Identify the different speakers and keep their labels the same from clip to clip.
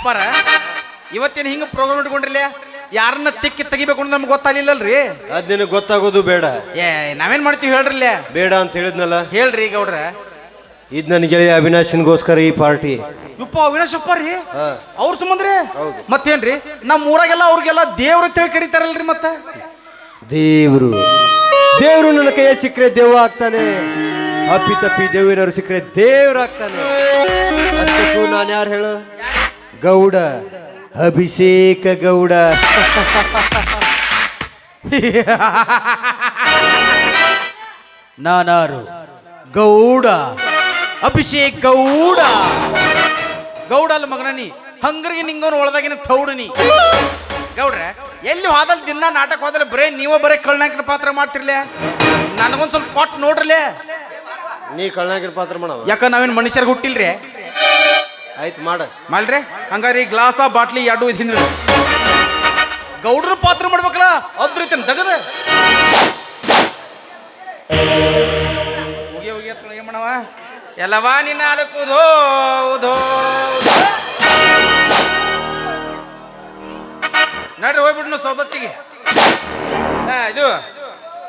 Speaker 1: ಅಪ್ಪಾರ ಇವತ್ತೇನು ಹಿಂಗ ಪ್ರೋಗ್ರಾಮ್ ಇಟ್ಕೊಂಡ್ರಿಲ್ಲ ಯಾರನ್ನ ತಿಕ್ಕಿ ತೆಗಿಬೇಕು ಅಂತ ನಮ್ಗೆ ಗೊತ್ತಾಗ್ಲಿಲ್ಲಲ್ರಿ.
Speaker 2: ಅದ್ ನಿನಗೆ ಗೊತ್ತಾಗೋದು ಬೇಡ.
Speaker 1: ನಾವೇನ್ ಮಾಡ್ತೀವಿ ಹೇಳ್ರಿಲ್ಲ.
Speaker 2: ಬೇಡ ಅಂತ ಹೇಳಿದ್ನಲ್ಲ.
Speaker 1: ಹೇಳ್ರಿ ಗೌಡ್ರ.
Speaker 2: ಇದ್ ನನ್ನ ಗೆಳೆಯ ಅವಿನಾಶನ್ಗೋಸ್ಕರ ಈ ಪಾರ್ಟಿ.
Speaker 1: ಯಪ್ಪ ಅವಿನಾಶ್ ಅಪ್ಪ ರೀ ಅವ್ರ ಸಂಬಂಧ್ರಿ ಮತ್ತೇನ್ರಿ ನಮ್ಮ ಊರಾಗೆಲ್ಲ ಅವ್ರಿಗೆಲ್ಲ ದೇವ್ರ ತಿಳಿ ಕರೀತಾರಲ್ರಿ. ಮತ್ತ
Speaker 2: ದೇವ್ರು ನನ್ನ ಕೈಯ ಸಿಕ್ಕರೆ ದೇವ ಆಗ್ತಾನೆ, ಅಪ್ಪಿ ತಪ್ಪಿ ದೇವಿನವ್ರು ಸಿಕ್ಕರೆ ದೇವ್ರಾಗ್ತಾನೆ. ಅಷ್ಟಕ್ಕೂ ನಾನು ಯಾರು ಹೇಳು? ಗೌಡ, ಅಭಿಷೇಕ ಗೌಡ.
Speaker 1: ನಾನಾರು ಗೌಡ, ಅಭಿಷೇಕ್ ಗೌಡ. ಗೌಡ ಅಲ್ಲ ಮಗನ ನೀ, ಹಂಗರಿಗೆ ನಿಂಗೋನು ಒಳದಾಗಿನ ಥೌಡನಿ. ಗೌಡ್ರೆ ಎಲ್ಲಿ ಹೋದಲ್ಲಿ ದಿನ ನಾಟಕ ಹೋದ್ರೆ ಬರೇ ನೀವ ಬರೇ ಕಳ್ನಾಯಕನ ಪಾತ್ರ ಮಾಡ್ತಿರ್ಲೆ. ನನಗೊಂದ್ ಸ್ವಲ್ಪ ಕೊಟ್ಟು ನೋಡ್ರಲೆ.
Speaker 2: ನೀ ಕಳ್ನಾಯಕನ ಪಾತ್ರ ಮಾಡವ?
Speaker 1: ಯಾಕ ನಾವೇನ್ ಮನುಷ್ಯರ್ಗೆ ಹುಟ್ಟಿಲ್ರಿ?
Speaker 2: ಆಯ್ತು
Speaker 1: ಮಾಡ್ರಿ. ಹಂಗಾರಿ ಗ್ಲಾಸ ಬಾಟ್ಲಿ ಎರಡು ಹಿಂದ್ರಿ ಗೌಡ್ರ ಪಾತ್ರ ಮಾಡ್ಬೇಕಲ್ಲ ಅದ್ರೈತೇನ್ ದಗದ ಹೋಗಿ ಏನ್ ಮಾಡವ ಎಲ್ಲವಾ ನಿನ್ನ ಅಲಕುದೋ ನಡ್ರಿ ಹೋಗ್ಬಿಡ್ನು ಸೌದತ್ತಿಗೆ. ಇದು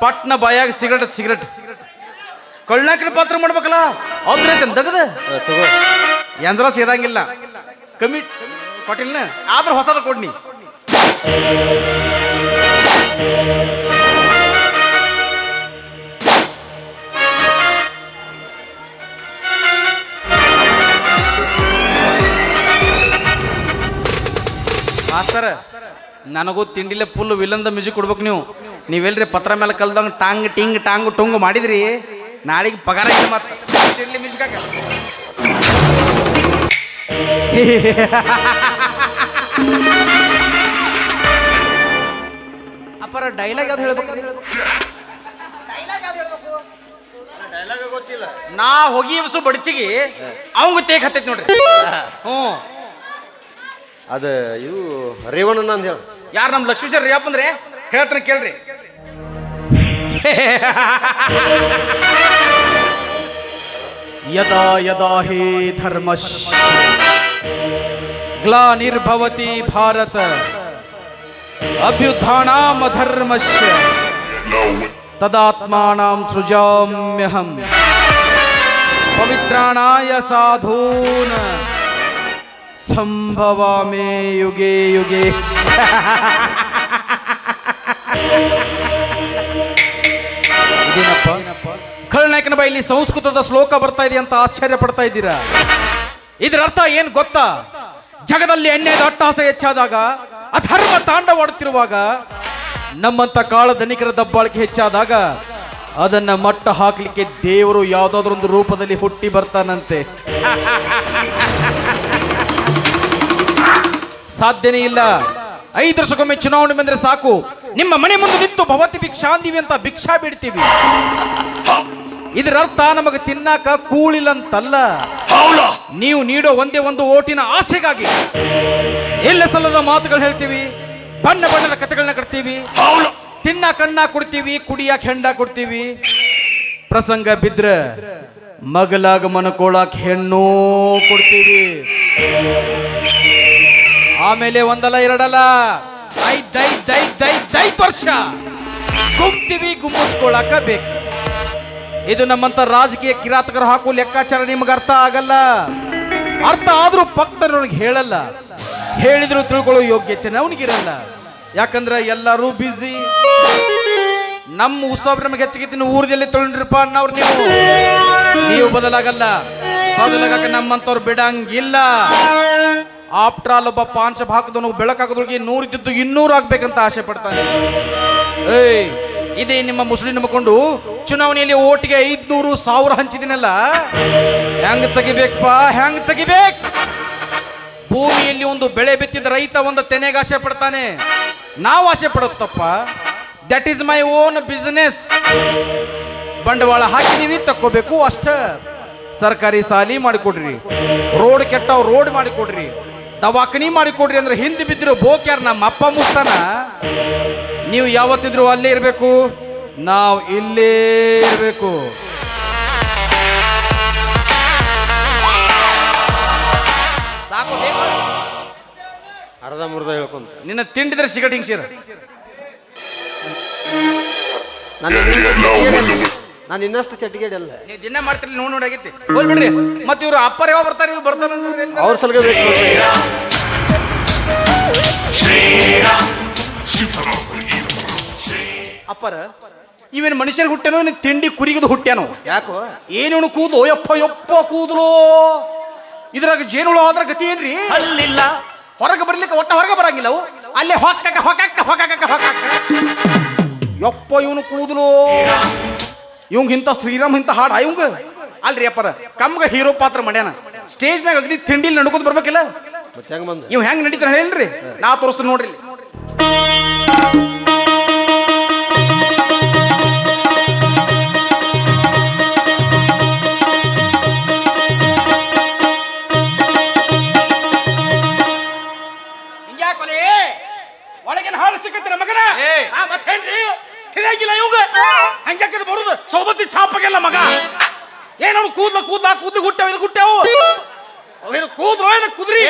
Speaker 1: ಪಟ್ನ ಬಾಯಾಗ ಸಿಗರೆಟ್ ಕಳ್ನಾಕಿನ ಪಾತ್ರ ಮಾಡ್ಬೇಕಲ್ಲ ಅದ್ರೈತೇನ್ ದಗದ
Speaker 2: ತಗೋ.
Speaker 1: ಎಂದ್ರ ಸೇದಂಗಿಲ್ಲ ಕಮ್ಮಿ ಕೊಟ್ಟಿಲ್ಲ ಆದ್ರೂ ಹೊಸದ ಕೊಡ್ನಿ. ಮಾಸ್ತರ ನನಗೂ ತಿಂಡಿಲೆ ಫುಲ್ ವಿಲನ್ದ ಮ್ಯೂಸಿಕ್ ಕೊಡ್ಬೇಕು. ನೀವೆಲ್ರಿ ಪತ್ರ ಮೇಲೆ ಕಲ್ದಂಗ ಟಾಂಗ್ ಟಿಂಗ್ ಟಾಂಗ್ ಟುಂಗ್ ಮಾಡಿದ್ರಿ, ನಾಳೆಗೆ ಪಗಾರ ಇಲ್ಲ. ಮತ್ತೆ ತಿಂಡಿ ಮ್ಯೂಸಿಕ್ ಅಪ್ಪರ ಡೈಲಾಗ್ ಯಾವ್ದು ಹೇಳ್ಬೇಕು?
Speaker 2: ಗೊತ್ತಿಲ್ಲ.
Speaker 1: ನಾ ಹೋಗಿ ಬಸು ಬಡ್ತಿಗೆ ಅವಂಗ ತೇಗ್ ಹತ್ತೈತಿ ನೋಡ್ರಿ.
Speaker 2: ಅದ ಇವು ರೇವಣ್ಣ ಅಂತ ಹೇಳ.
Speaker 1: ಯಾರು ನಮ್ಮ ಲಕ್ಷ್ಮೀಶ್ವರ ರೇವಪ್ಪ ಅಂದ್ರೆ ಹೇಳ್ತಾನೆ ಕೇಳ್ರಿ. ಯದಾ ಯದಾ ಹೇ ಧರ್ಮಶ್ ಗ್ಲಾನಿರ್ಭವತಿ ಭಾರತ ಅಭ್ಯುತ್ಥಾನಾಮ ಧರ್ಮಸ್ಯ ತದಾತ್ಮಾನಾಂ ಸೃಜಾಮ್ಯಹಂ ಪವಿತ್ರಾಣಾಯ ಸಾಧೂನ್ ಸಂಭವಾಮಿ ಯುಗೆ ಯುಗೆ. ಇದೇನಪ್ಪ ಖಳನಾಯಕನ ಬಾಯಲ್ಲಿ ಸಂಸ್ಕೃತದ ಶ್ಲೋಕ ಬರ್ತಾ ಇದೆ ಅಂತ ಆಶ್ಚರ್ಯ ಪಡ್ತಾ ಇದ್ದೀರಾ? ಇದರ ಅರ್ಥ ಏನ್ ಗೊತ್ತಾ? ಜಗದಲ್ಲಿ ಅನ್ಯಾಯದ ಅಟ್ಟಹಾಸ ಹೆಚ್ಚಾದಾಗ, ಅಧರ್ಮ ತಾಂಡವಾಡುತ್ತಿರುವಾಗ, ನಮ್ಮಂತ ಕಾಳ ಧನಿಕರ ದಬ್ಬಾಳಿಕೆ ಹೆಚ್ಚಾದಾಗ ಅದನ್ನ ಮಟ್ಟ ಹಾಕ್ಲಿಕ್ಕೆ ದೇವರು ಯಾವುದಾದ್ರೊಂದು ರೂಪದಲ್ಲಿ ಹುಟ್ಟಿ ಬರ್ತಾನಂತೆ. ಸಾಧ್ಯನೇ ಇಲ್ಲ. 5 ವರ್ಷಕ್ಕೊಮ್ಮೆ ಚುನಾವಣೆ ಬಂದ್ರೆ ಸಾಕು, ನಿಮ್ಮ ಮನೆ ಮುಂದೆ ನಿಂತು ಭವತಿ ಭಿಕ್ಷಾಂದಿವಿ ಅಂತ ಭಿಕ್ಷಾ ಬಿಡ್ತೀವಿ. ಇದರ ಅರ್ಥ ನಮಗೆ ತಿನ್ನಾಕ ಕೂಳಿಲ್ಲ ಅಂತಲ್ಲ, ನೀವು ನೀಡೋ ಒಂದೇ ಒಂದು ಓಟಿನ ಆಸೆಗಾಗಿ ಎಲ್ಲ ಸಲ್ಲದ ಮಾತುಗಳು ಹೇಳ್ತೀವಿ, ಬಣ್ಣ ಬಣ್ಣದ ಕಥೆಗಳನ್ನ ಕಟ್ತೀವಿ, ತಿನ್ನ ಕಣ್ಣ ಕೊಡ್ತೀವಿ, ಕುಡಿಯಾಕ ಹೆಂಡ ಕೊಡ್ತೀವಿ, ಪ್ರಸಂಗ ಬಿದ್ರ ಮಗಲಾಗ ಮನಕೋಳಾಕ ಹೆಣ್ಣು ಕೊಡ್ತೀವಿ. ಆಮೇಲೆ ಒಂದಲ್ಲ ಎರಡಲ್ಲ 5 ವರ್ಷ ಗುಮ್ತೀವಿ, ಗುಮ್ಮಿಸ್ಕೊಳಕ ಬೇಕು. ಇದು ನಮ್ಮಂತ ರಾಜಕೀಯ ಕಿರಾತಕರು ಹಾಕೋ ಲೆಕ್ಕಾಚಾರ ನಿಮ್ಗೆ ಅರ್ಥ ಆಗಲ್ಲ. ಅರ್ಥ ಆದ್ರೂ ಭಕ್ತರವ್ರಿಗೆ ಹೇಳಲ್ಲ, ಹೇಳಿದ್ರು ತಿಳ್ಕೊಳ್ಳೋ ಯೋಗ್ಯತೆ ಅವನಿಗಿರಲ್ಲ. ಯಾಕಂದ್ರೆ ಎಲ್ಲರೂ ಬಿಸಿ. ನಮ್ಮ ಉತ್ಸವ ನಮಗೆ ಹೆಚ್ಚಿಗೆ ಊರದಲ್ಲಿ ತೊಗೊಂಡ್ರಿಪ್ಪ ಅನ್ನವ್ರು ನೀವು ಬದಲಾಗಲ್ಲ. ಬದಲಾಗಕ್ಕೆ ನಮ್ಮಂತವ್ರು ಬಿಡಂಗಿಲ್ಲ. ಆಫ್ಟರ್ ಆಲ್ ಒಬ್ಬ ಪಾಂಚ ಹಾಕದವನು ಬೆಳಕಾಗದೊಳಗೆ 100 ಇದ್ದಿದ್ದು 200 ಆಗ್ಬೇಕಂತ ಆಸೆ ಪಡ್ತಾನೆ. ಇದೇ ನಿಮ್ಮ ಮುಸ್ಲಿಂ ನಂಬಿಕೊಂಡು ಚುನಾವಣೆಯಲ್ಲಿ ಓಟಿಗೆ 500,000 ಹಂಚಿದಿನಲ್ಲ, ಹೆಂಗ್ ತೆಗಿಬೇಕಪ್ಪ, ಹೆಂಗ್ ತೆಗಿಬೇಕು? ಭೂಮಿಯಲ್ಲಿ ಒಂದು ಬೆಳೆ ಬಿತ್ತಿದ ರೈತ ಒಂದು ತೆನೆಗೆ ಆಸೆ ಪಡ್ತಾನೆ, ನಾವು ಆಸೆ ಪಡುತ್ತಪ್ಪ. That is my own business. ಬಂಡವಾಳ ಹಾಕಿದೀವಿ, ತಕ್ಕೋಬೇಕು ಅಷ್ಟ. ಸರ್ಕಾರಿ ಸಾಲಿ ಮಾಡಿಕೊಡ್ರಿ, ರೋಡ್ ಕೆಟ್ಟವ್ ರೋಡ್ ಮಾಡಿಕೊಡ್ರಿ, ದವಾಖಾನಿ ಮಾಡಿಕೊಡ್ರಿ ಅಂದ್ರೆ ಹಿಂದೆ ಬಿದ್ದಿರೋ ಬೋಕ್ಯಾರ ನಮ್ಮ ಅಪ್ಪ ಮುಸ್ತಾನ. ನೀವು ಯಾವತ್ತಿದ್ರು ಅಲ್ಲೇ ಇರಬೇಕು, ನಾವು ಇಲ್ಲೇ ಇರಬೇಕು. ಸಾಕು
Speaker 2: ಅರ್ಧ ಮುರ್ಧ ಹೇಳ್ಕೊಂತ
Speaker 1: ನಿನ್ನ ತಿಂಡಿದ್ರೆ ಸಿಗಟ್ ಹಿಂಗ್ ಸೀರ
Speaker 2: ನಾನು ಇನ್ನಷ್ಟು ಚಟಿಗೇಡಿ ಅಲ್ಲ.
Speaker 1: ನೀವು ದಿನ ಮಾಡ್ತಿರ್ಲಿ ನೋಡಿ ಆಗೈತಿ ಹೋಲ್ ಬಿಡ್ರಿ. ಮತ್ತೆ ಇವ್ರು ಅಪ್ಪರ ಯಾವ ಬರ್ತಾರೆ ಇವ್ರು ಬರ್ತಾರ
Speaker 2: ಅವ್ರ ಸಲಗ ಬೇಕು.
Speaker 1: ಅಪ್ಪರ ಇವೇನು ಮನುಷ್ಯರಿಗೆ ಹುಟ್ಟ್ಯಾನೋ ನೀನು ತಿಂಡಿ ಕುರಿಗಿದು ಹುಟ್ಟ್ಯಾನೋ?
Speaker 2: ಯಾಕೋ
Speaker 1: ಏನೇನು ಕೂದು ಯಪ್ಪ ಯಪ್ಪ ಕೂದಲು ಇದ್ರಾಗ ಜೇನುಳು ಹೋದ್ರ ಗತಿ ಏನ್ರಿ? ಅಲ್ಲಿಲ್ಲ ಹೊರಗೆ ಬರ್ಲಿಕ್ಕೆ ಒಟ್ಟ ಹೊರಗೆ ಬರಂಗಿಲ್ಲ ಅವು ಅಲ್ಲೇ ಹೊಕ್ಕಕ್ಕ ಹೊಕ್ಕಕ್ಕ ಹೊಕ್ಕಕ್ಕ ಹೊಕ್ಕಕ್ಕ ಯಪ್ಪ ಇವನು ಕೂದಲು ಇವಂಗ ಇಂಥ ಶ್ರೀರಾಮ್ ಇಂಥ ಹಾಡ ಇವಂಗ ಅಲ್ರಿ ಅಪ್ಪರ ಕಮ್ಗ ಹೀರೋ ಪಾತ್ರ ಮಾಡ್ಯಾನ ಸ್ಟೇಜ್ನಾಗ ಅಗದಿ ತಿಂಡಿಲಿ ನಡ್ಕೋತ ಬರ್ಬೇಕಿಲ್ಲ.
Speaker 2: ಮತ್ತೆ ಹೆಂಗ್ ಬಂದ
Speaker 1: ಇವ್ ಹೆಂಗ್ ನಡೀತಾರ ಹೇಳ್ರಿ ನಾ ತೋರಿಸ್ತೀನಿ ನೋಡ್ರಿ. ಒಳಗಿನ ಹಾಳು ಸಿಕ್ಕತ್ತಿರ ಮಗನ ಮತ್ತೆ ಹೇಳ್ರಿ ತಿಳಿಯಾಗಿಲ್ಲ ಇವಾಗ ಹಂಗ್ಯಾಕದ ಬರುದು ಸೌದತ್ತಿ ಚಾಪಗೆಲ್ಲ ಮಗ ಏನೋ ಕೂದ್ಲ ಹುಟ್ಟಾವ ಇದು ಹುಟ್ಟಾವು ಕೂದ್ರು ಏನ ಕುದ್ರಿ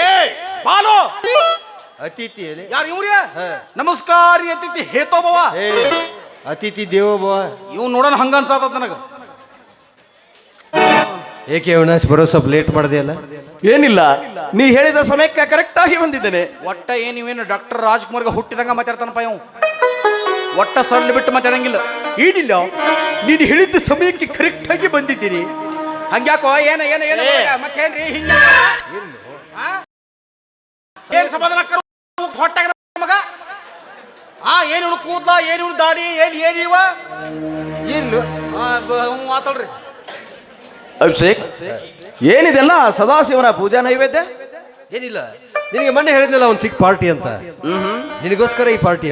Speaker 1: ಬಾಲು
Speaker 2: ಅತಿಥಿ
Speaker 1: ಯಾರು ಇವ್ರಿ? ನಮಸ್ಕಾರ ಅತಿಥಿ ಹೇತೋಬವ
Speaker 2: ಅತಿಥಿ ದೇವೋಭವ.
Speaker 1: ಇವ್ ನೋಡೋಣ ಹಂಗ ಅನ್ಸಾತ ನನಗ.
Speaker 2: ಏಕೆ ಅವಿನಾಶ್ ಬರೋ ಸ್ವಲ್ಪ ಲೇಟ್ ಮಾಡಿದೆಯಲ್ಲ?
Speaker 3: ಏನಿಲ್ಲ, ನೀ ಹೇಳಿದ ಸಮಯಕ್ಕೆ ಕರೆಕ್ಟ್ ಆಗಿ ಬಂದಿದ್ದೇನೆ.
Speaker 1: ಒಟ್ಟ ಏನಿವೇನು ಡಾಕ್ಟರ್ ರಾಜ್ಕುಮಾರ್ಗೆ ಹುಟ್ಟಿದಂಗ ಮಾತಾಡ್ತಾನಪ್ಪ ಇವ್. ಒಟ್ಟ ಸಣ್ಣ ಬಿಟ್ಟು ಮಾತಾಡಂಗಿಲ್ಲ. ಏನಿಲ್ಲ, ನೀನು ಹೇಳಿದ್ದ ಸಮಯಕ್ಕೆ ಕರೆಕ್ಟ್ ಆಗಿ ಬಂದಿದ್ದೀನಿ. ಹಂಗ್ಯಾಕೋ ಏನ ಏನ ಏನ ಮತ್ತೇನ್ರಿ ಹಿಂಗ ಏನ್ ಸಮಾಧಾನ ಹೊಟ್ಟಾಗ ಮಗ ಏನು ಕೂದ್ಲ ಏನು ದಾಡಿ ಏನಿವ ಏನು ಮಾತಾಡ್ರಿ.
Speaker 3: ಅಭಿಷೇಕ್, ಏನಿದೆಲ್ಲ ಸದಾಶಿವನ ಪೂಜಾ ನೈವೇದ್ಯ?
Speaker 2: ಏನಿಲ್ಲ, ನಿನಗೆ ಮೊನ್ನೆ ಹೇಳಿದ್ನಲ್ಲ ಒಂದು ಚಿಕ್ಕ ಪಾರ್ಟಿ ಅಂತ, ನಿನಗೋಸ್ಕರ ಈ ಪಾರ್ಟಿ.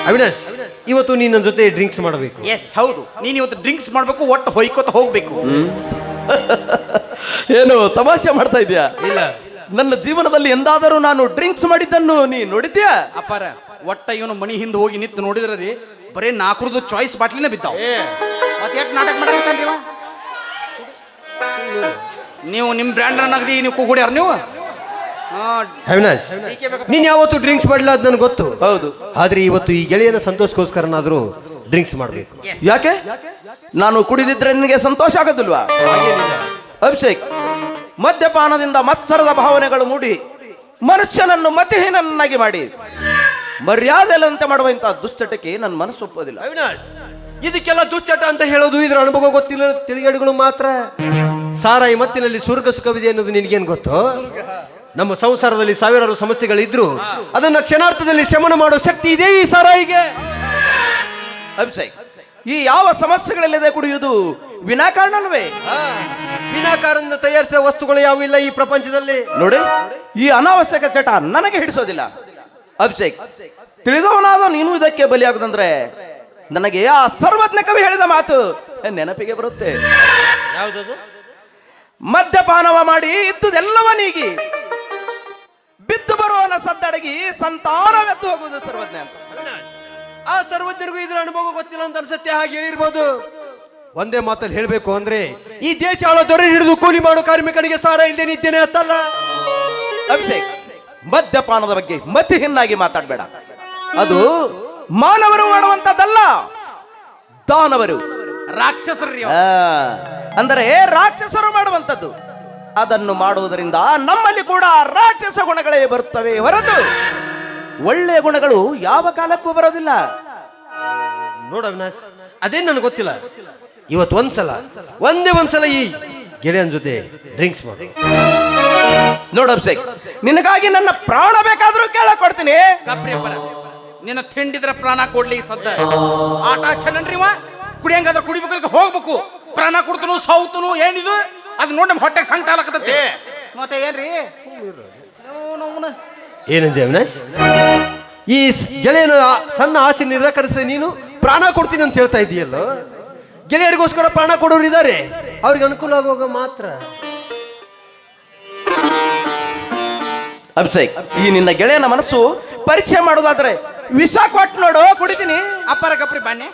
Speaker 2: ಅವಿನಾಶ್, ಇವತ್ತು ನೀನ್ ನನ್ನ ಜೊತೆ ಡ್ರಿಂಕ್ಸ್ ಮಾಡಬೇಕು.
Speaker 1: ಎಸ್ ಹೌದು, ನೀನ್ ಇವತ್ತು ಡ್ರಿಂಕ್ಸ್ ಮಾಡ್ಬೇಕು, ಒಟ್ಟು ಹೊಯ್ಕೋತ ಹೋಗ್ಬೇಕು.
Speaker 3: ಏನು ತಮಾಷೆ ಮಾಡ್ತಾ ಇದೀಯಾ?
Speaker 2: ಇಲ್ಲ,
Speaker 3: ನನ್ನ ಜೀವನದಲ್ಲಿ ಎಂದಾದರೂ ನಾನು ಡ್ರಿಂಕ್ಸ್ ಮಾಡಿದ್ದನ್ನು ನೀ ನೋಡಿದ್ಯಾ?
Speaker 1: ಅಪ್ಪಾರ ಒಟ್ಟ ಇವನು ಮನಿ ಹಿಂದೆ ಹೋಗಿ ನಿಂತು ನೋಡಿದ್ರಿ ಬರೀ 4 ಚಾಯ್ಸ್ ಬಾಟ್ಲಿನ ಬಿದ್ದಾವ. ಮತ್ತೆ ಎಷ್ಟು ನಾಟಕ ಮಾಡಕತ್ತಾನ್ರಿ ಇವ? ನೀವು ನಿಮ್ ಬ್ರ್ಯಾಂಡ್ ನಗದಿ ನೀವು ಕೂಗುಡ್ಯಾರ ನೀವು?
Speaker 2: ಅವಿನಾಶ್, ನೀನ್ ಯಾವತ್ತು ಡ್ರಿಂಕ್ಸ್ ಮಾಡಿಲ್ಲ ಅದು ನನಗೆ ಗೊತ್ತು.
Speaker 3: ಹೌದು,
Speaker 2: ಆದ್ರೆ ಇವತ್ತು ಈ ಗೆಳೆಯನ ಸಂತೋಷಕ್ಕೋಸ್ಕರನಾದ್ರೂ ಡ್ರಿಂಕ್ಸ್ ಮಾಡಬೇಕು.
Speaker 3: ಯಾಕೆ? ನಾನು ಕುಡಿದಿದ್ರೆ ನಿನಗೆ ಸಂತೋಷ ಆಗೋದಿಲ್ವಾ? ಅಭಿಷೇಕ್, ಮದ್ಯಪಾನದಿಂದ ಮತ್ಸರದ ಭಾವನೆಗಳು ಮೂಡಿ ಮನುಷ್ಯನನ್ನು ಮತಿಹೀನನ್ನಾಗಿ ಮಾಡಿ ಮರ್ಯಾದೆಲ್ಲಂತೆ ಮಾಡುವಂತಹ ದುಶ್ಚಟಕ್ಕೆ ನನ್ನ ಮನಸ್ಸು ಒಪ್ಪೋದಿಲ್ಲ.
Speaker 2: ಅವಿನಾಶ್, ಇದಕ್ಕೆಲ್ಲ ದುಶ್ಚಟ ಅಂತ ಹೇಳೋದು ಇದ್ರ ಅನುಭವ ಗೊತ್ತಿಲ್ಲ ತಿಳಿಗೇಡುಗಳು ಮಾತ್ರ. ಸಾರಾಯಿ ಮತ್ತಿನಲ್ಲಿ ಸ್ವರ್ಗ ಸುಖವಿದೆ ಅನ್ನೋದು ನಿನಗೇನು ಗೊತ್ತು? ನಮ್ಮ ಸಂಸಾರದಲ್ಲಿ ಸಾವಿರಾರು ಸಮಸ್ಯೆಗಳಿದ್ರು ಅದನ್ನ ಕ್ಷಣಾರ್ಥದಲ್ಲಿ ಶಮನ ಮಾಡೋ ಶಕ್ತಿ ಇದೆ ಈ ಸಾರಾಯಿಗೆ.
Speaker 3: ಅಭಿಷೇಕ್, ಈ ಯಾವ ಸಮಸ್ಯೆಗಳಿಲ್ಲದೆ ಕುಡಿಯುವುದು ವಿನಾಕಾರಣವೇ?
Speaker 2: ವಿನಾಕಾರದಿಂದ ತಯಾರಿಸಿದ ವಸ್ತುಗಳು ಯಾವ ಇಲ್ಲ ಈ ಪ್ರಪಂಚದಲ್ಲಿ.
Speaker 3: ನೋಡಿ, ಈ ಅನಾವಶ್ಯಕ ಚಟ ನನಗೆ ಹಿಡಿಸೋದಿಲ್ಲ. ಅಭಿಷೇಕ್, ತಿಳಿದವನಾದ ನೀನು ಇದಕ್ಕೆ ಬಲಿಯಾಗದಂದ್ರೆ ನನಗೆ ಆ ಸರ್ವಜ್ಞ ಕವಿ ಹೇಳಿದ ಮಾತು ನೆನಪಿಗೆ ಬರುತ್ತೆ.
Speaker 2: ಯಾವ್ದದು?
Speaker 3: ಮದ್ಯಪಾನವ ಮಾಡಿ ಇದ್ದುದೆಲ್ಲವ ನೀಗಿ ಬಿದ್ದು ಬರುವನ ಸದ್ದಡಗಿ ಸಂತಾನವೆತ್ತು ಹೋಗುವುದು ಸರ್ವಜ್ಞ ಅಂತ.
Speaker 2: ಆ ಸರ್ವಜ್ಞರಿಗೂ ಇದ್ರ ಅನುಭವ ಗೊತ್ತಿಲ್ಲ ಅಂತ ಅನ್ಸತ್ತೆ. ಹಾಗೆ ಹೇಳಿರ್ಬೋದು. ಒಂದೇ ಮಾತಲ್ಲಿ ಹೇಳ್ಬೇಕು ಅಂದ್ರೆ ಈ ದೇಶ ಆಳೋ ದೊರೆ ಹಿಡಿದು ಕೂಲಿ ಮಾಡೋ ಕಾರ್ಮಿಕನಿಗೆ ಸಾರ ಇಲ್ಲದೆ ನಿದ್ದೇನೆ ಅಂತಲ್ಲ.
Speaker 3: ಅಭಿಷೇಕ್, ಮದ್ಯಪಾನದ ಬಗ್ಗೆ ಮತಿಹೀನಾಗಿ ಮಾತಾಡಬೇಡ. ಅದು ಮಾನವರು ಮಾಡುವಂತದ್ದಲ್ಲ, ದಾನವರು
Speaker 1: ರಾಕ್ಷಸರಿ
Speaker 3: ಅಂದರೆ ರಾಕ್ಷಸರು ಮಾಡುವಂತದ್ದು. ಅದನ್ನು ಮಾಡುವುದರಿಂದ ನಮ್ಮಲ್ಲಿ ಕೂಡ ರಾಕ್ಷಸ ಗುಣಗಳೇ ಬರುತ್ತವೆ ಹೊರತು ಒಳ್ಳೆಯ ಗುಣಗಳು ಯಾವ ಕಾಲಕ್ಕೂ ಬರೋದಿಲ್ಲ.
Speaker 2: ನೋಡ ಅವಿನಾಶ್, ಅದೇನು ನನಗೆ ಗೊತ್ತಿಲ್ಲ. ಇವತ್ತು ಒಂದೇ ಒಂದ್ಸಲ ಈ ಗೆಳೆಯನ ಜೊತೆ ಡ್ರಿಂಕ್ಸ್ ಮಾಡಿ
Speaker 3: ನೋಡು ಅಭಿಷೇಕ್, ನಿನಗಾಗಿ ನನ್ನ ಪ್ರಾಣ ಬೇಕಾದ್ರೂ ಕೇಳಕೊಡ್ತೀನಿ.
Speaker 1: ನಿನ್ನ ತಿಂಡಿದ್ರೆ ಪ್ರಾಣ ಕೊಡ್ಲಿ ಸದ್ದ ಆಟ ಚೆನ್ನನ್ರಿ ಇವ. ಕುಡಿಯಂಗಾದ್ರೆ ಕುಡಿಬೇಕು, ಹೋಗ್ಬೇಕು. ಪ್ರಾಣ ಕೊಡ್ತನು ಸೌತನು ಏನಿದು ಅದು ನೋಡಿ ನಮ್ಮ ಹೊಟ್ಟೆಗೆ ಸಂಕಟ ಆಗ್ಲಕತ್ತೈತಿ. ಮತ್ತೆ ಏನ್ರಿ
Speaker 2: ಏನಂದೆ ಅವಿನಾಶ್? ಈ ಗೆಳೆಯನ ಸಣ್ಣ ಆಸೆ ನಿರಾಕರಿಸಿ ನೀನು ಪ್ರಾಣ ಕೊಡ್ತೀನಿ ಅಂತ ಹೇಳ್ತಾ ಇದೀಯಲ್ಲ. ಗೆಳೆಯರಿಗೋಸ್ಕರ ಪ್ರಾಣ ಕೊಡೋರು ಇದ್ದಾರೆ, ಅವ್ರಿಗೆ ಅನುಕೂಲ ಆಗುವಾಗ ಮಾತ್ರ.
Speaker 3: ಅಭಿಷೇಕ್, ಈ ನಿನ್ನ ಗೆಳೆಯನ ಮನಸ್ಸು ಪರೀಕ್ಷೆ ಮಾಡೋದಾದ್ರೆ ವಿಷ ಕೊಟ್ಟು ನೋಡು, ಕುಡಿತೀನಿ.
Speaker 1: ಅಪ್ಪರ ಕಪ್ರಿ ಬಾನೆ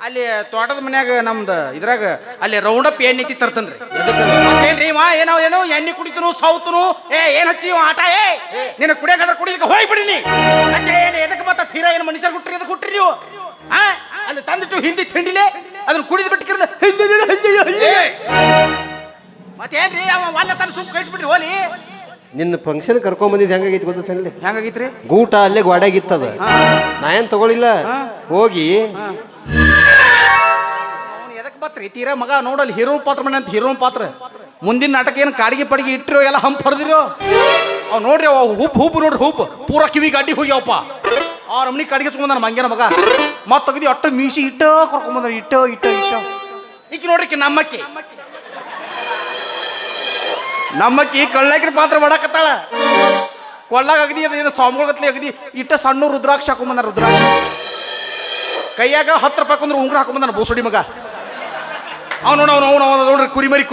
Speaker 1: ಅಲ್ಲಿ ತೋಟದ ಮನ್ಯಾಗ ನಮ್ದು ಇದ್ರಾಗ ಅಲ್ಲಿ ರೌಂಡಪ್ ಎಣ್ಣೆ ಐತಿ ತರ್ತನ್ರಿ ಏನ್ರಿ ಮಾ ಏನೋ ಎಣ್ಣೆ ಕುಡಿತನು ಸೌತನು ಏನ್ ಹಚ್ಚಿ ಆಟ ನಿನ್ನ ಕುಡಿಯಾಕಂದ್ರೆ ಕುಡಿಲಿಕ್ಕೆ ಹೋಗ್ಬಿಡಿನಿ ಎದಕ್ಕೆ ಮತ್ತ ತೀರಾ ಏನು ಮನುಷ್ಯರು ಹುಟ್ಟ್ರಿ ಅದಕ್ಕೆ ಹುಟ್ಟ್ರಿ ನೀವು ಅಲ್ಲಿ ತಂದಿಟ್ಟು ಹಿಂದಿ ತಿಂಡಿಲೆ ಅದನ್ನ ಕುಡಿದು ಬಿಟ್ಟಿರ ಮತ್ತೇನ್ರಿ ಅವ ಒಳ್ಳೆ ತನ್ನ ಸುಮ್ ಕಳಿಸ್ಬಿಟ್ರಿ ಹೋಲಿ
Speaker 2: ನಿನ್ನ ಫಂಕ್ಷನ್ ಕರ್ಕೊಂಡ್ ಬಂದಿದ್ದು ಹೆಂಗಾಗೈತಿ ಗೊತ್ತೇನ್ರಿ?
Speaker 1: ಹೆಂಗಾಗಿತ್ರಿ
Speaker 2: ಗೂಟ ಅಲ್ಲೇ ಗೋಡ್ಯಾಗಿತ್ತದ. ನಾ ಏನ್ ತಗೊಳಿಲ್ಲ, ಹೋಗಿ
Speaker 1: ಎದಕ್ ಬತ್ರಿ ತೀರಾ ಮಗ ನೋಡಲ್ಲಿ ಹೀರೋ ಪಾತ್ರ ಮನೆ ಅಂತ ಹೀರೋ ಪಾತ್ರ ಮುಂದಿನ ನಾಟಕ ಏನು ಕಾಡಿಗೆ ಪಡಿಗೆ ಇಟ್ಟಿರೋ ಎಲ್ಲ ಹಂಪ್ ಹೊಡೆದಿರೋ ಅವ್ ನೋಡ್ರಿ ಅವ ಹುಬ್ಬು ನೋಡ್ರಿ ಹುಬ್ಬು ಪೂರ ಕಿವಿ ಗಡ್ಡಿ ಹೋಗ್ಯಾವಪ್ಪ ಆ ರಮಣಿ ಕಾಡಿಗೆ ಹಚ್ಕೊಂಡ್ ಮಂಗ್ಯನ ಮಗ ಮತ್ ತೆಗ್ದಿ ಅಟ್ಟ ಮೀಸಿ ಕರ್ಕೊಂಬಂದ್ರ ಇಟ್ಟೋ ಈಕಿ ನೋಡ್ರಿ ನಮ್ಮಕ್ಕಿ ಕಳ್ಳಾಕಿನ ಪಾತ್ರ ಮಾಡಕತ್ತಾಳ ಕೊಳ್ಳಾಗ ಅಗದಿ ಅದೇನು ಸ್ವಾಮಿಗತ್ಲಿ ಅಗದಿ ಇಟ್ಟ ಸಣ್ಣ ರುದ್ರಾಕ್ಷ ಹಾಕೊಂಬಂದ ರುದ್ರಾಕ್ಷ ಕೈಯಾಗ 10 ರೂಪಾಯಿ ಕೊಂದ್ರೆ ಉಂಗ್ರ ಹಾಕೊಂಬಂದ ಬೋಸುಡಿ ಮಗ ಅವ್ನು ನೋಡ್ರಿ ಕುರಿಮರಿ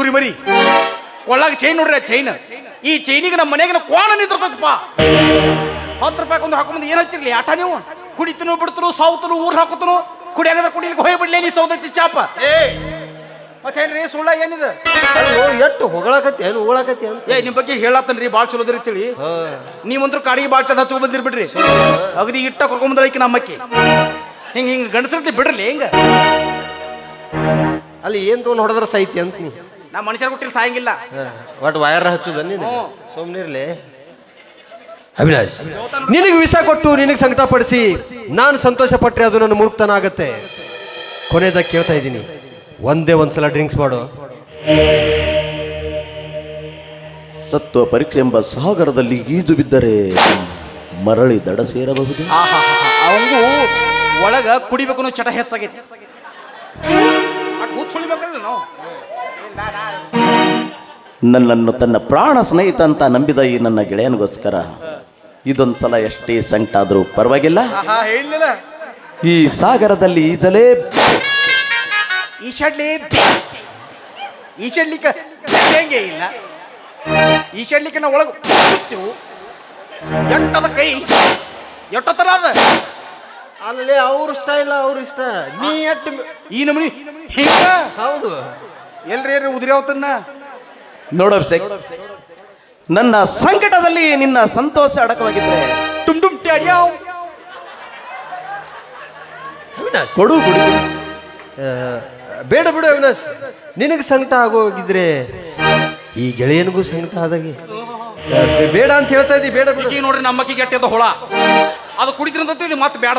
Speaker 1: ಕೊಳ್ಳಾಗ ಚೈನ್ ನೋಡ್ರಿ ಚೈನ್ ಈ ಚೈನಿಗೆ ನಮ್ಮ ಮನೆಯಾಗ ಕೋಣ ನಿಂತಿರ್ತದಪ್ಪ 10 ರೂಪಾಯಿ ಕೊಂದ್ರೆ ಹಾಕೊಂಬಂದು ಏನ್ ಹಚ್ಚಿರ್ಲಿ ಆಟ ನೀವು ಕುಡಿತನು ಬಿಡ್ತನು ಸಾವ್ತನು ಊರ್ ಹಾಕುತ್ತನು ಕುಡಿಯಾಗಂದ್ರೆ ಕುಡಿಲಿಕ್ಕೆ ಹೋಗ್ಬಿಡ್ಲಿ ನೀ ಸೌದತ್ತಿ ಚಾಪ ಮತ್ತೇನ್ರಿ ಸುಳ್ಳ ಏನಿದೆ
Speaker 2: ಎಷ್ಟು ಹೊಗಳಕತ್ತಿ ಏನು ಉಗಳಕತ್ತಿ ಅಂತ
Speaker 1: ನಿಮ್ ಬಗ್ಗೆ ಹೇಳತ್ತನ್ರಿ ಬಾಳ್ ಚಲೋದ್ರಿ ತಿಳಿ ನೀವಂತ್ರು ಕಾಡಿಗೆ ಬಾಳ್ ಚಂದ ಹಚ್ಕೊಂಡ್ ಬಂದಿರ್ಬಿಡ್ರಿ ಅಗದಿ ಇಟ್ಟ ಕರ್ಕೊಂಬಂದ್ರೈಕಿ ನಮ್ಮಕ್ಕಿ ಹಿಂಗ ಗಂಡಸರ್ತಿ ಬಿಡ್ರಲಿ ಹಿಂಗ
Speaker 2: ಅಲ್ಲಿ ಏನ್ ತಗೊಂಡ್ ಹೊಡೆದ್ರ ಸಾಯ್ತಿ ಅಂತ ನೀ
Speaker 1: ನಾ ಮನುಷ್ಯರ ಕೊಟ್ಟಿಲ್ಲ ಸಾಯಂಗಿಲ್ಲ
Speaker 2: ಒಟ್ಟು ವೈರ್ ಹಚ್ಚುದ ನೀನು ಸುಮ್ನಿರ್ಲಿ. ಅವಿನಾಶ್, ನಿನಗೆ ವಿಷ ಕೊಟ್ಟು ನಿನಗೆ ಸಂಕಟ ಪಡಿಸಿ ನಾನು ಸಂತೋಷ ಪಟ್ರೆ ಅದು ನನ್ನ ಮೂರ್ಖತನ ಆಗತ್ತೆ. ಕೊನೆಯದಾಗ ಕೇಳ್ತಾ ಇದ್ದೀನಿ, ಒಂದೇ ಒಂದ್ಸಲ ಡ್ರಿಂಕ್ಸ್ ಮಾಡು.
Speaker 3: ಸತ್ವ ಪರೀಕ್ಷೆ ಎಂಬ ಸಾಗರದಲ್ಲಿ ಈಜು ಬಿದ್ದರೆ ಮರಳಿ ದಡ ಸೇರಬಹುದು.
Speaker 1: ಅವಂಗೂ ಒಳಗ ಕುಡಿಬೇಕು ಅನ್ನೋ ಚಟ ಹೆಚ್ಚಾಗೈತಿ. ನಾವು
Speaker 3: ನನ್ನನ್ನು ತನ್ನ ಪ್ರಾಣ ಸ್ನೇಹಿತ ಅಂತ ನಂಬಿದ ಈ ನನ್ನ ಗೆಳೆಯನಿಗೋಸ್ಕರ ಇದೊಂದ್ಸಲ ಎಷ್ಟೇ ಸಂಕಟ ಆದ್ರೂ ಪರವಾಗಿಲ್ಲ. ಈ ಸಾಗರದಲ್ಲಿ ಈಜಲೇ
Speaker 1: ಈಶಡ್ಲಿಕ್ಕೆ ಹೆಂಗೆ ಇಲ್ಲ ಈಶಡ್ಲಿಕ್ಕೆ ನಾವು ಒಳಗೆ ಎಟ್ಟದ ಕೈ ಎಟ್ಟತರ ಅದ
Speaker 2: ಅಲ್ಲೇ ಅವ್ರ ಇಷ್ಟ ಇಲ್ಲ ಅವ್ರ ಇಷ್ಟ ನೀ ಎಟ್ಟು
Speaker 1: ಈ ನಮನಿ ಹಿಂಗ
Speaker 2: ಹೌದು
Speaker 1: ಎಲ್ರಿ ಉದುರಿ ಅವತನ್ನ
Speaker 3: ನೋಡೋ ನನ್ನ ಸಂಕಟದಲ್ಲಿ ನಿನ್ನ ಸಂತೋಷ ಅಡಕವಾಗಿದ್ರೆ
Speaker 1: ಟುಮ್ ಟ್ಯಾಡ್ಯಾವ್
Speaker 3: ಕೊಡು
Speaker 2: ಬೇಡ ಬಿಡು ಅವಿನಾಶ್, ನಿನಗೆ ಸಂಕಟ ಆಗೋಗಿದ್ರೆ ಈ ಗೆಳೆಯನಿಗೂ ಸಂಕಟ ಆದಾಗೆ ಬೇಡ ಅಂತ ಹೇಳ್ತಾ ಇದ್ದಿ. ಬೇಡ ಬಿಡು.
Speaker 1: ನೋಡ್ರಿ ನಮ್ಮಕ್ಕಿ ಗಟ್ಟಿದ ಹೊಳ ಅದು ಕುಡಿದ್ರಂತ ಮತ್ತೆ ಬೇಡ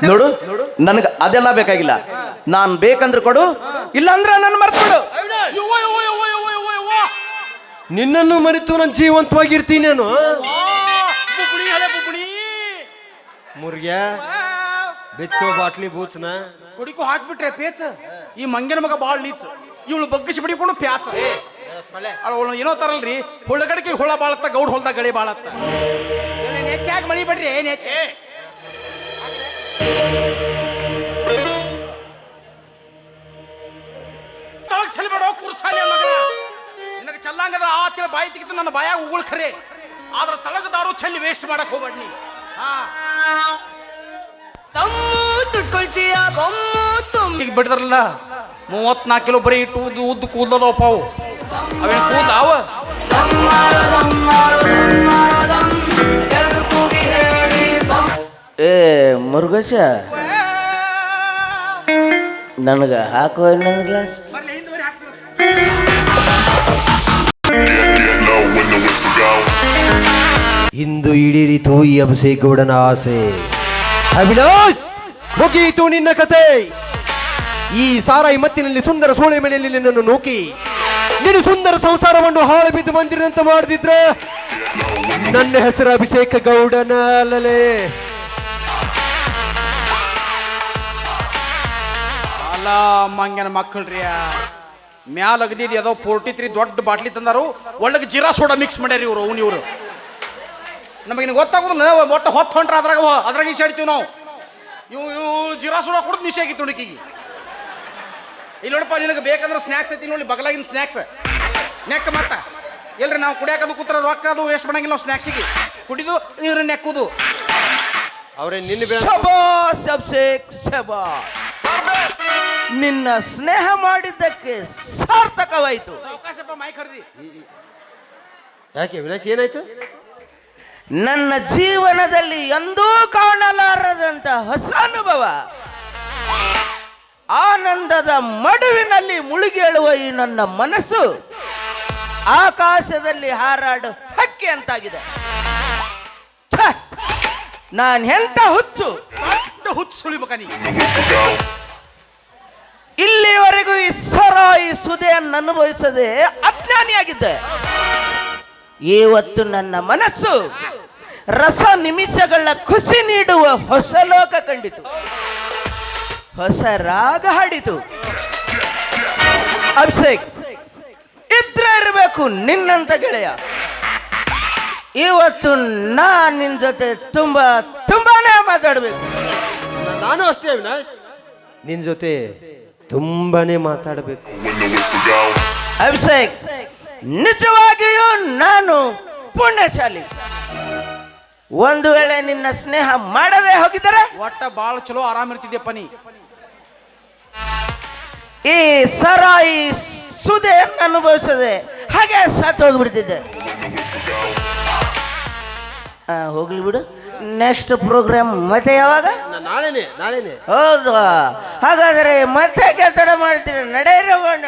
Speaker 3: ನೋಡು, ನನಗೆ ಅದೆಲ್ಲ ಬೇಕಾಗಿಲ್ಲ. ನಾನ್ ಬೇಕಂದ್ರೆ ಕೊಡು, ಇಲ್ಲಾಂದ್ರೆ ನನ್ನ ಮರ್ತ್ಬಿಡು.
Speaker 2: ನಿನ್ನನ್ನು ಮರೆತು ನಾನು ಜೀವಂತವಾಗಿರ್ತೀನಿ. ನಾನು ಮುರ್ಗ್ಯ ಬೆಚ್ಚೋ ಬಾಟ್ಲಿ ಬೂಚ್ನ
Speaker 1: ಕುಡಿಕು ಹಾಕ್ಬಿಟ್ರೆ ಪೇಚ ಈ ಮಂಗನ ಮಗ ಬಾಳ್ ಲೀಚ್ ಇವಳು ಬಗ್ಗಿಸಿ ಬಿಡಿಕೊಂಡು ಪ್ಯಾಚ ಅವಳು ಏನೋ ತರಲ್ರಿ ಹುಳಗಡಿಕೆ ಹುಳ ಬಾಳತ್ತ ಗೌಡ್ ಹೊಲ್ದಾಗ ಗಳಿ ಬಾಳತ್ತ ನೆತ್ಯಾಗ ಮಳಿ ಬಿಡ್ರಿ ಚಲಿ ಬೇಡ ಕುರ್ಸಾಲಿ ಮಗ ನಿನಗೆ ಚಲ್ಲಂಗದ ಆ ತಿಳ ಬಾಯಿ ತೆಗಿತು ನನ್ನ ಬಾಯಾಗ ಉಗುಳ್ ಖರೆ ಆದ್ರ ತಳಗದಾರು ಚಲ್ಲಿ ವೇಸ್ಟ್ ಮಾಡಕ್ ಹೋಗ್ಬೇಡಿ. ಈಗ ಬಿಡ್ತಾರಲ್ಲ 34 ಕಿಲೋ ಬರೀ ಇಟ್ಟು ಉದ್ದು ಕೂದಲದವಪ್ಪ ಅವು ಅವೇನು ಕೂದ ಅವ
Speaker 3: ಏ ಮುರುಗೇಶ, ನನಗ ಹಾಕೋ ಇನ್ನೊಂದು ಗ್ಲಾಸ್.
Speaker 2: ಇಂದು ಈಡೇರಿತು ಈ ಅಭಿಷೇಕಗೌಡನ ಆಸೆ. ಅವಿನಾಶ್, ಮುಗಿಯಿತು ನಿನ್ನ ಕತೆ. ಈ ಸಾರಾಯಿ ಮತ್ತಿನಲ್ಲಿ ಸುಂದರ ಸೋಳೆ ಮನೆಯಲ್ಲಿ ನಿನ್ನನ್ನು ನೂಕಿ ನೀನು ಸುಂದರ ಸಂಸಾರವನ್ನು ಹಾಳು ಬಿದ್ದು ಮಂದಿರಂತ ಮಾಡದಿದ್ರೆ ನನ್ನ ಹೆಸರು ಅಭಿಷೇಕ ಗೌಡನ ಅಲ್ಲಲೇ.
Speaker 1: ಅಲ್ಲ ಮಂಗನ ಮಕ್ಕಳ್ರಿ ಮ್ಯಾಲ ಅಗದಿದ್ ಯಾವ್ದೋ 43 ದೊಡ್ಡ ಬಾಟ್ಲಿ ತಂದಾರು, ಒಳಗೆ ಜೀರಾ ಸೋಡಾ ಮಿಕ್ಸ್ ಮಾಡ್ಯಾರ ಇವರು ನಮಗಿನ ಗೊತ್ತಾಗೋದಿಲ್ಲ. ಒಟ್ಟು ಹೊತ್ತು ಹೊಂಟ್ರ ಅದ್ರಾಗ ಈಸಾಡ್ತೀವಿ ನಾವು. ಇವು ಜೀರಾ ಸೋಡಾ ಕುಡಿದು ನಿಶೆ ಆಗಿತ್ತು ಹುಡುಕಿಗೆ. ಇಲ್ಲಿ ನೋಡಪ್ಪ, ನಿನಗೆ ಬೇಕಂದ್ರೆ ಸ್ನ್ಯಾಕ್ಸ್ ಐತಿ ನೋಡಿ, ಬಗಲಾಗಿನ ಸ್ನ್ಯಾಕ್ಸ್ ನೆಕ್ ಮತ್ತ ಎಲ್ರಿ ನಾವು ಕುಡಿಯಾಕದು ಕೂತ್ರ ರೊಕ್ಕ ಅದು ವೇಸ್ಟ್ ಮಾಡಂಗಿಲ್ಲ ನಾವು ಸ್ನ್ಯಾಕ್ಸಿಗೆ ಕುಡಿದು ಇವ್ರ ನೆಕ್ಕುದು.
Speaker 2: ಅವ್ರೆ ನಿನ್ನ
Speaker 3: ಶಬಾಷ್ ಅಭಿಷೇಕ್ ಶಬಾಷ್. ನಿನ್ನ ಸ್ನೇಹ ಮಾಡಿದ್ದಕ್ಕೆ ಸಾರ್ಥಕವಾಯಿತು.
Speaker 2: ಯಾಕೆ ವಿನಾಶ್ ಏನಾಯ್ತು?
Speaker 3: ನನ್ನ ಜೀವನದಲ್ಲಿ ಎಂದೂ ಕಾಣಲಾರದಂತ ಹೊಸ ಅನುಭವ, ಆನಂದದ ಮಡುವಿನಲ್ಲಿ ಮುಳುಗೇಳುವ ಈ ನನ್ನ ಮನಸ್ಸು ಆಕಾಶದಲ್ಲಿ ಹಾರಾಡು ಹಕ್ಕಿ ಅಂತಾಗಿದೆ. ನಾನು ಎಂತ ಹುಚ್ಚು
Speaker 1: ಸುಳಿ ಮಕನಿ.
Speaker 3: ಇಲ್ಲಿವರೆಗೂ ಈ ಸರಾಯಿ ಸುದೆಯನ್ನು ಅನುಭವಿಸದೆ ಅಜ್ಞಾನಿಯಾಗಿದ್ದೆ. ಇವತ್ತು ನನ್ನ ಮನಸ್ಸು ರಸ ನಿಮಿಷಗಳ ಖುಷಿ ನೀಡುವ ಹೊಸ ಲೋಕ ಕಂಡಿತು, ಹೊಸ ರಾಗ ಹಾಡಿತು. ಅಭಿಷೇಕ್, ಇದ್ರೆ ಇರಬೇಕು ನಿನ್ನಂತ ಗೆಳೆಯ. ಇವತ್ತು ನಾನ್ ನಿನ್ ಜೊತೆ ತುಂಬಾನೇ ಮಾತಾಡ್ಬೇಕು.
Speaker 2: ನಾನು ಅಷ್ಟೇ ವಿನಾಶ್, ನಿನ್ ಜೊತೆ ತುಂಬಾನೇ ಮಾತಾಡಬೇಕು.
Speaker 3: ಅಭಿಷೇಕ್, ನಿಜವಾಗಿಯೂ ನಾನು ಪುಣ್ಯಶಾಲಿ. ಒಂದು ವೇಳೆ ನಿನ್ನ ಸ್ನೇಹ ಮಾಡದೆ ಹೋಗಿದರೆ
Speaker 1: ಒಟ್ಟ ಬಾಳ ಚಲೋ ಆರಾಮ್ ಇರ್ತಿದ್ಯಪ್ಪ ನೀ.
Speaker 3: ಈ ಸರಾಯಿ ಸುದೆಯನ್ನು ಅನುಭವಿಸದೆ ಹಾಗೆ ಸತ್ತು ಹೋಗ್ಬಿಡ್ತಿದ್ದೆ. ಹೋಗ್ಲಿ ಬಿಡು, ನೆಕ್ಸ್ಟ್ ಪ್ರೋಗ್ರಾಮ್ ಮತ್ತೆ ಯಾವಾಗ?
Speaker 2: ನಾಳೆನೆ.
Speaker 3: ಹೌದು, ಹಾಗಾದ್ರೆ ಮತ್ತೆ ಕೆತ್ತಡ ಮಾಡ್ತೀರ. ನಡೆಯೋಣ.